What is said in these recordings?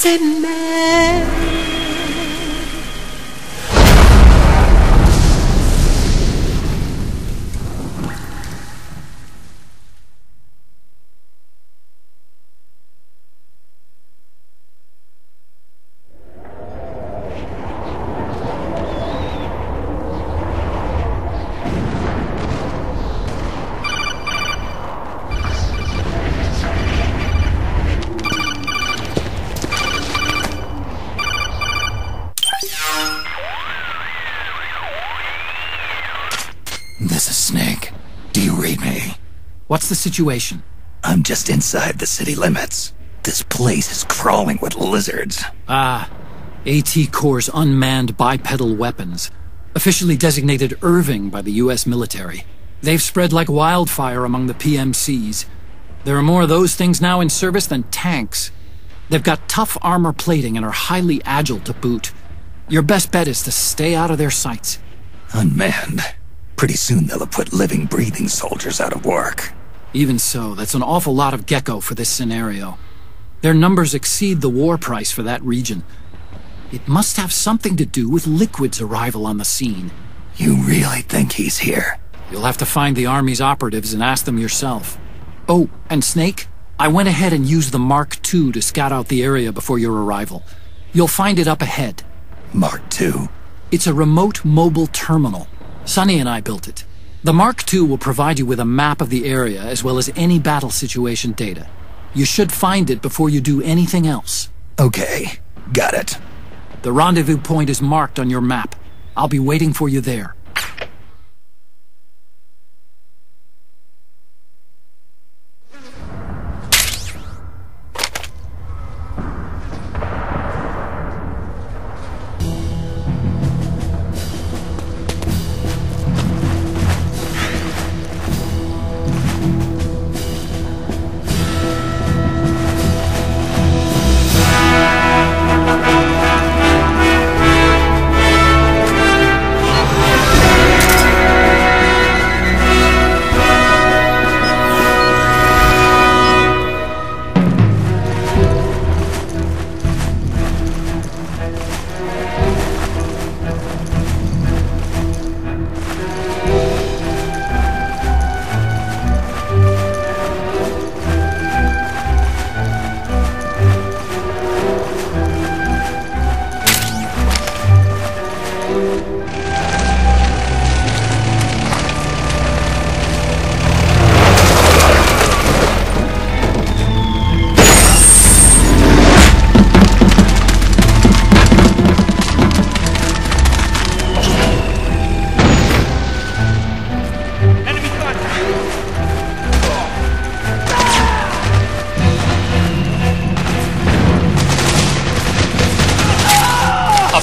acid man. This is Snake. Do you read me? What's the situation? I'm just inside the city limits. This place is crawling with lizards. Ah, AT Corps' unmanned bipedal weapons. Officially designated Irving by the US military. They've spread like wildfire among the PMCs. There are more of those things now in service than tanks. They've got tough armor plating and are highly agile to boot. Your best bet is to stay out of their sights. Unmanned. Pretty soon they'll have put living, breathing soldiers out of work. Even so, that's an awful lot of gecko for this scenario. Their numbers exceed the war price for that region. It must have something to do with Liquid's arrival on the scene. You really think he's here? You'll have to find the Army's operatives and ask them yourself. Oh, and Snake, I went ahead and used the Mark II to scout out the area before your arrival. You'll find it up ahead. Mark II? It's a remote mobile terminal. Sonny and I built it. The Mark II will provide you with a map of the area as well as any battle situation data. You should find it before you do anything else. Okay, got it. The rendezvous point is marked on your map. I'll be waiting for you there.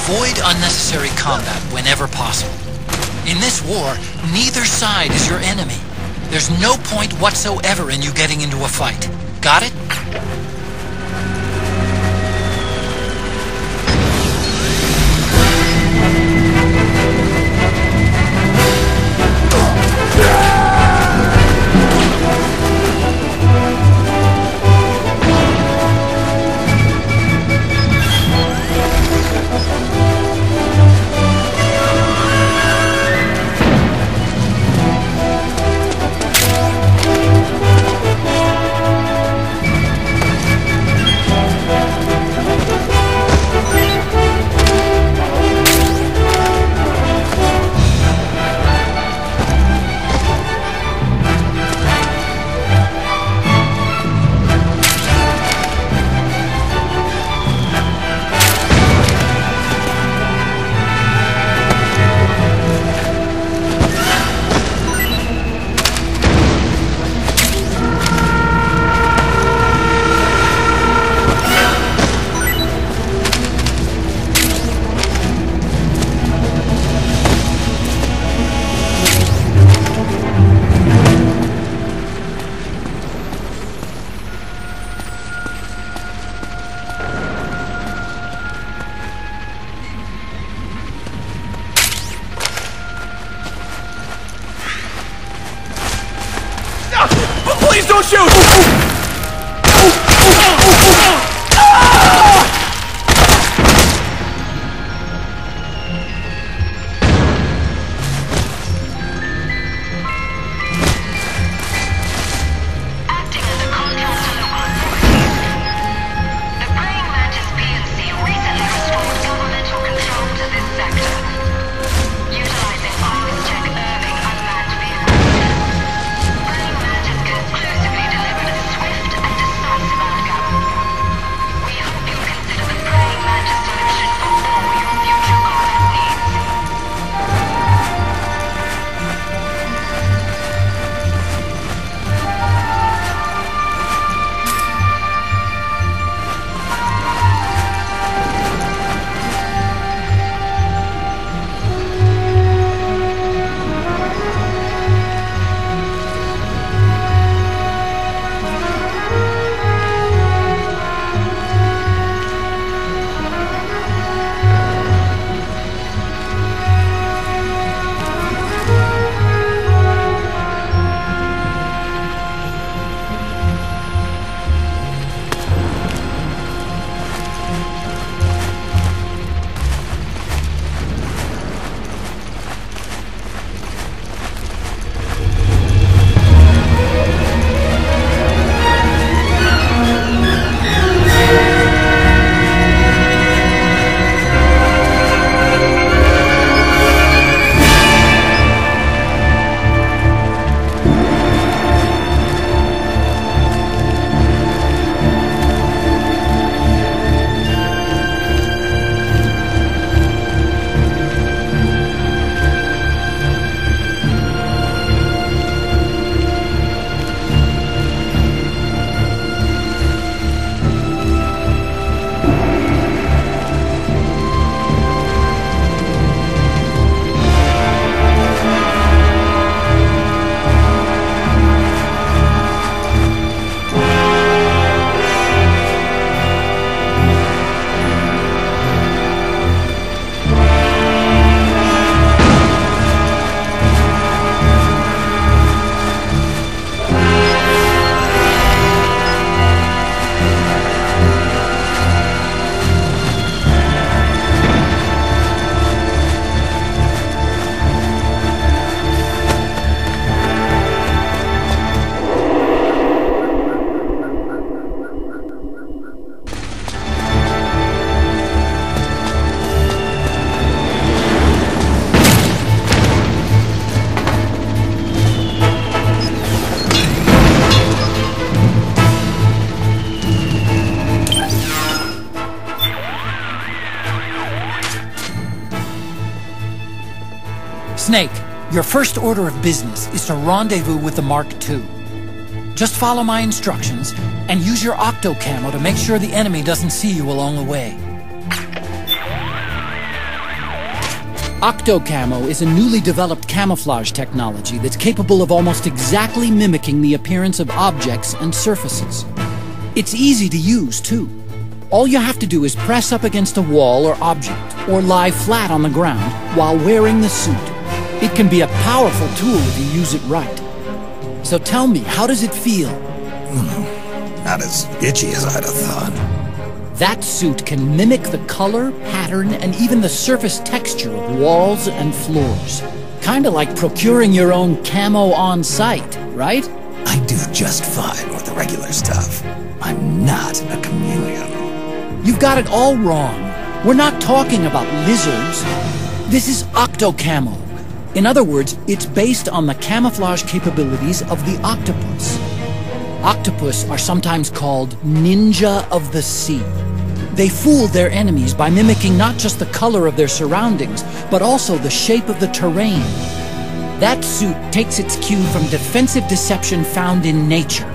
Avoid unnecessary combat whenever possible. In this war, neither side is your enemy. There's no point whatsoever in you getting into a fight. Got it? Please don't shoot! Snake, your first order of business is to rendezvous with the Mark II. Just follow my instructions and use your octo-camo to make sure the enemy doesn't see you along the way. Octo-camo is a newly developed camouflage technology that's capable of almost exactly mimicking the appearance of objects and surfaces. It's easy to use, too. All you have to do is press up against a wall or object, or lie flat on the ground while wearing the suit. It can be a powerful tool if you use it right. So tell me, how does it feel? Not as itchy as I'd have thought. That suit can mimic the color, pattern, and even the surface texture of walls and floors. Kinda like procuring your own camo on site, right? I do just fine with the regular stuff. I'm not a chameleon. You've got it all wrong. We're not talking about lizards. This is octo-camo. In other words, it's based on the camouflage capabilities of the octopus. Octopus are sometimes called ninja of the sea. They fool their enemies by mimicking not just the color of their surroundings, but also the shape of the terrain. That suit takes its cue from defensive deception found in nature.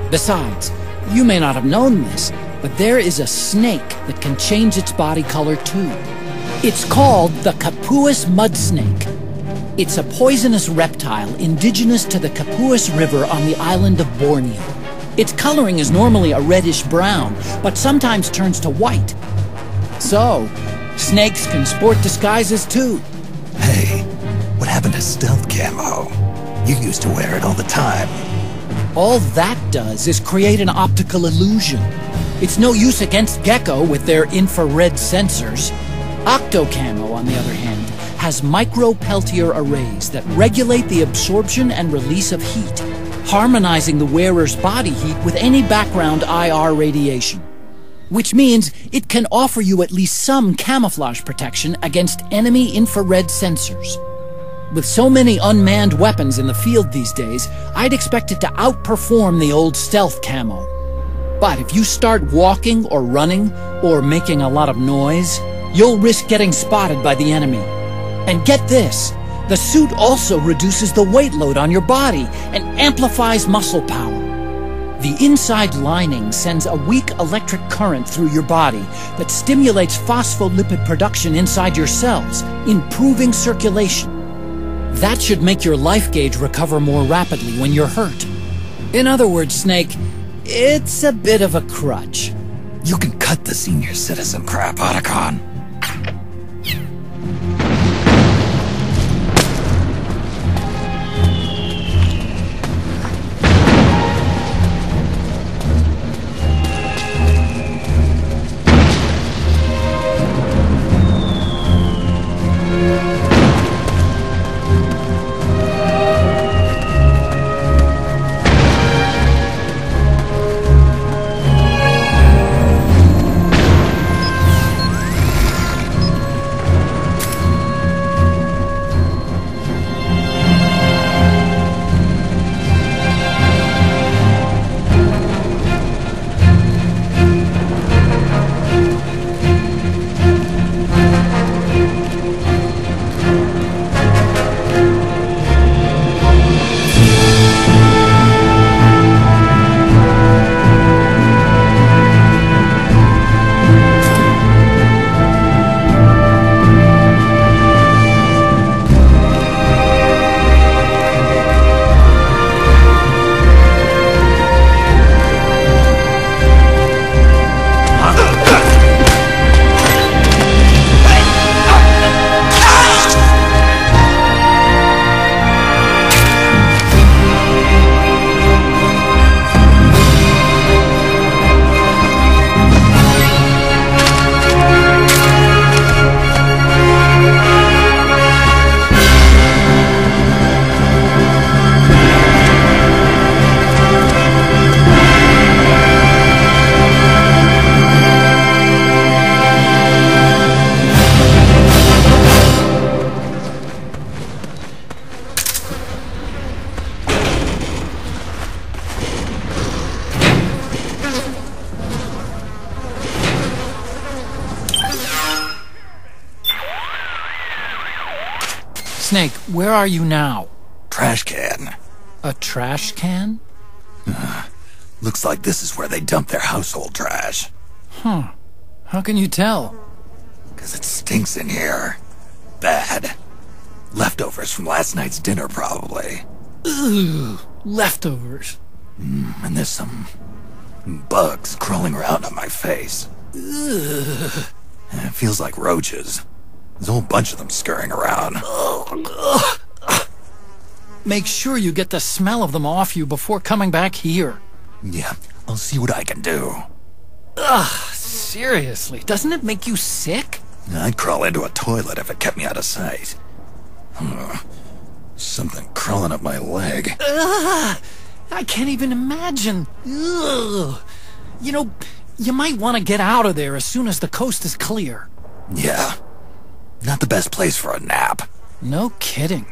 Besides, you may not have known this, but there is a snake that can change its body color too. It's called the Capuas mud snake. It's a poisonous reptile indigenous to the Capuas River on the island of Borneo. Its coloring is normally a reddish-brown, but sometimes turns to white. So, snakes can sport disguises too. Hey, what happened to stealth camo? You used to wear it all the time. All that does is create an optical illusion. It's no use against Gecko with their infrared sensors. Octo-camo, on the other hand, has micro-peltier arrays that regulate the absorption and release of heat, harmonizing the wearer's body heat with any background IR radiation. Which means it can offer you at least some camouflage protection against enemy infrared sensors. With so many unmanned weapons in the field these days, I'd expect it to outperform the old stealth camo. But if you start walking or running or making a lot of noise, you'll risk getting spotted by the enemy. And get this, the suit also reduces the weight load on your body and amplifies muscle power. The inside lining sends a weak electric current through your body that stimulates phospholipid production inside your cells, improving circulation. That should make your life gauge recover more rapidly when you're hurt. In other words, Snake, it's a bit of a crutch. You can cut the senior citizen crap, Otacon. Snake, where are you now? Trash can. A trash can? Looks like this is where they dump their household trash. Huh. How can you tell? 'Cause it stinks in here. Bad. Leftovers from last night's dinner, probably. Ugh, leftovers. And there's some bugs crawling around on my face. Ugh. It feels like roaches. There's a whole bunch of them scurrying around. Make sure you get the smell of them off you before coming back here. Yeah, I'll see what I can do. Ugh, seriously, doesn't it make you sick? I'd crawl into a toilet if it kept me out of sight. Something crawling up my leg. Ugh, I can't even imagine. Ugh. You know, you might want to get out of there as soon as the coast is clear. Yeah, not the best place for a nap. No kidding.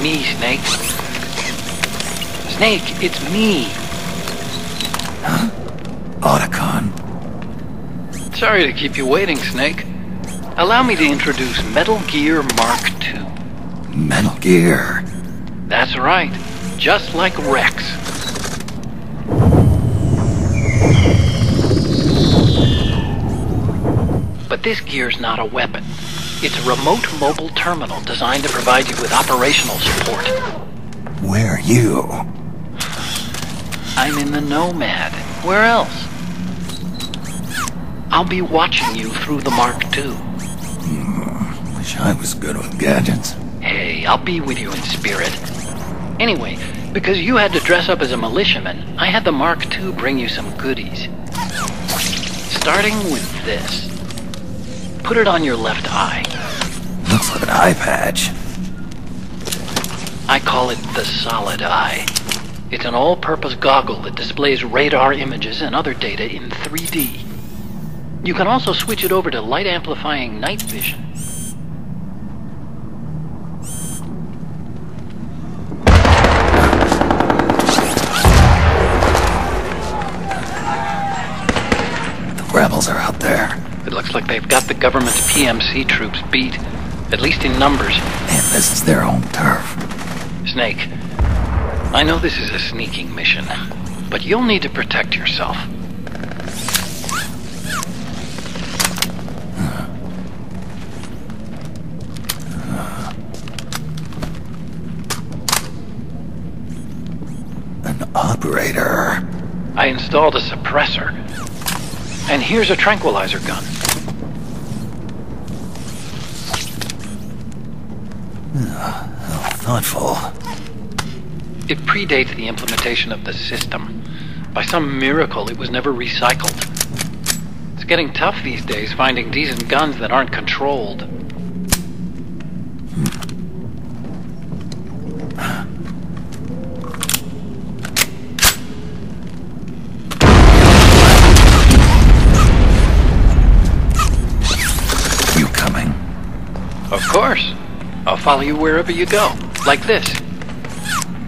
Me, Snake. Snake, it's me. Huh? Otacon. Sorry to keep you waiting, Snake. Allow me to introduce Metal Gear Mark II. Metal Gear? That's right. Just like Rex. But this gear's not a weapon. It's a remote mobile terminal designed to provide you with operational support. Where are you? I'm in the Nomad. Where else? I'll be watching you through the Mark II. Wish I was good with gadgets. Hey, I'll be with you in spirit. Anyway, because you had to dress up as a militiaman, I had the Mark II bring you some goodies. Starting with this. Put it on your left eye. Looks like an eye patch. I call it the solid eye. It's an all-purpose goggle that displays radar images and other data in 3D. You can also switch it over to light-amplifying night vision. The rebels are out there. It looks like they've got the government's PMC troops beat, at least in numbers. And this is their home turf. Snake, I know this is a sneaking mission, but you'll need to protect yourself. An operator. I installed a suppressor. And here's a tranquilizer gun. How thoughtful. It predates the implementation of the system. By some miracle, it was never recycled. It's getting tough these days finding decent guns that aren't controlled. You coming? Of course. I'll follow you wherever you go. Like this.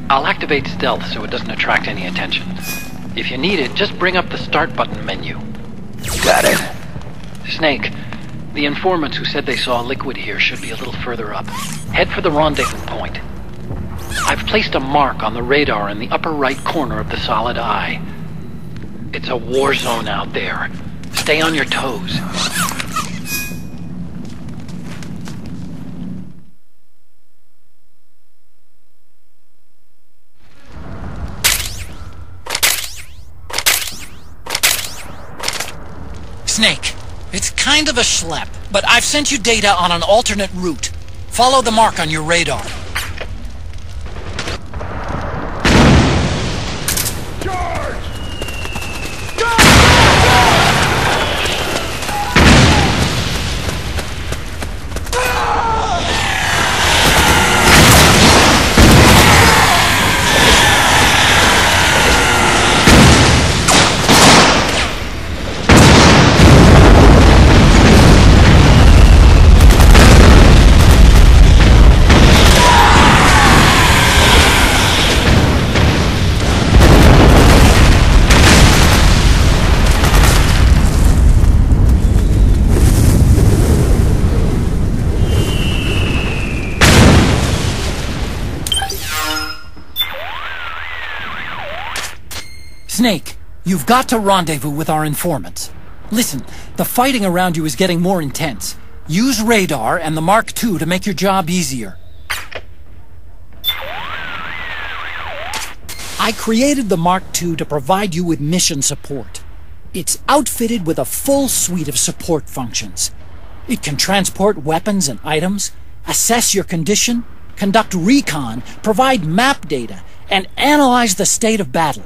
I'll activate stealth so it doesn't attract any attention. If you need it, just bring up the start button menu. Got it. Snake, the informants who said they saw liquid here should be a little further up. Head for the rendezvous point. I've placed a mark on the radar in the upper right corner of the solid eye. It's a war zone out there. Stay on your toes. Snake, It's kind of a schlep, but I've sent you data on an alternate route. Follow the mark on your radar. Snake, you've got to rendezvous with our informants. Listen, the fighting around you is getting more intense. Use radar and the Mark II to make your job easier. I created the Mark II to provide you with mission support. It's outfitted with a full suite of support functions. It can transport weapons and items, assess your condition, conduct recon, provide map data, and analyze the state of battle.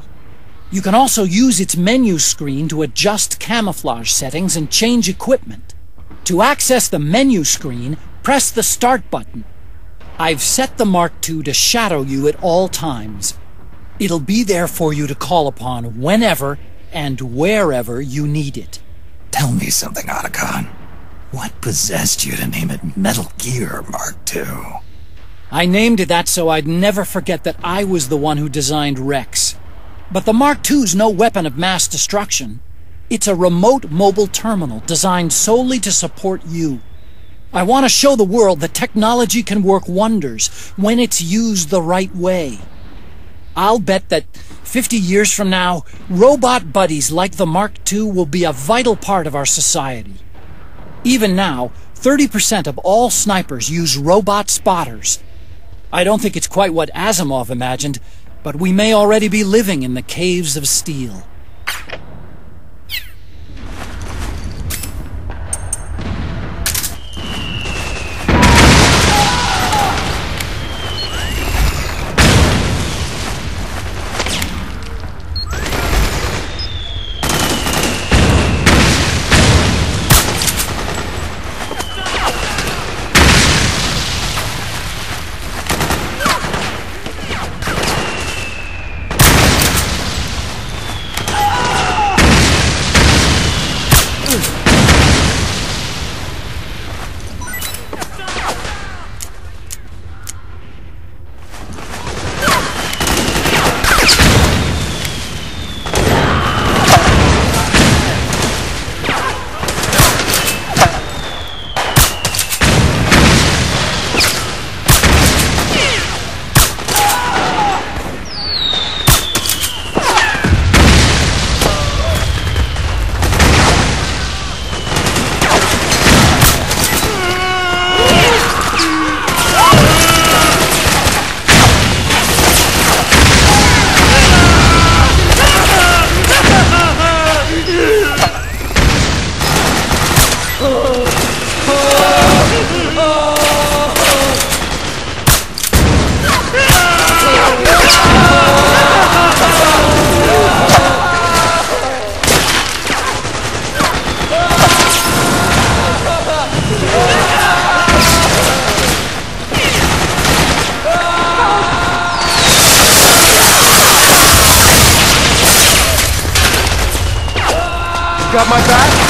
You can also use its menu screen to adjust camouflage settings and change equipment. To access the menu screen, press the Start button. I've set the Mark II to shadow you at all times. It'll be there for you to call upon whenever and wherever you need it. Tell me something, Otacon. What possessed you to name it Metal Gear Mark II? I named it that so I'd never forget that I was the one who designed Rex. But the Mark II's no weapon of mass destruction. It's a remote mobile terminal designed solely to support you. I want to show the world that technology can work wonders when it's used the right way. I'll bet that 50 years from now, robot buddies like the Mark II will be a vital part of our society. Even now, 30% of all snipers use robot spotters. I don't think it's quite what Asimov imagined, but we may already be living in the caves of steel. Got my back?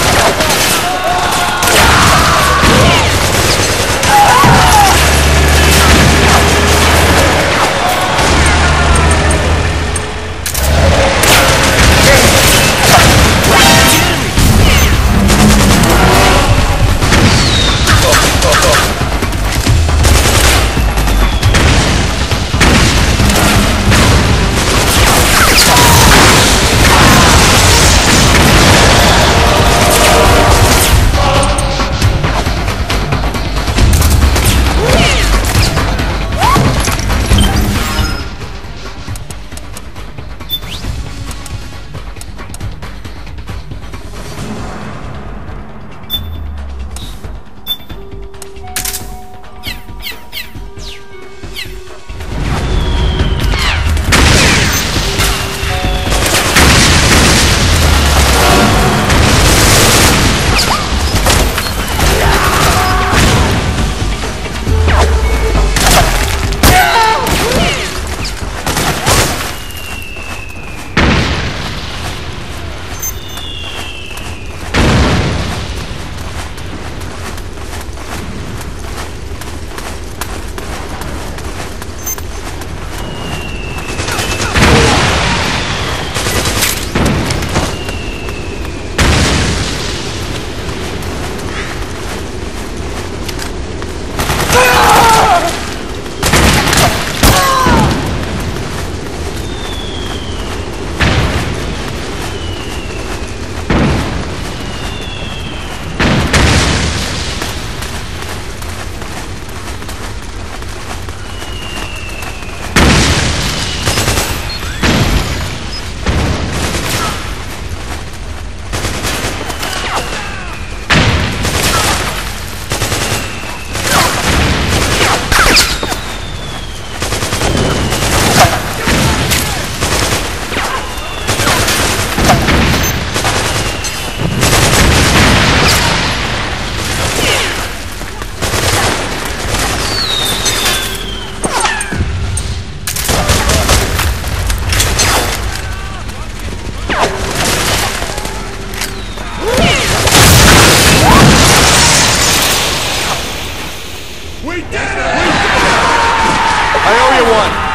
you one.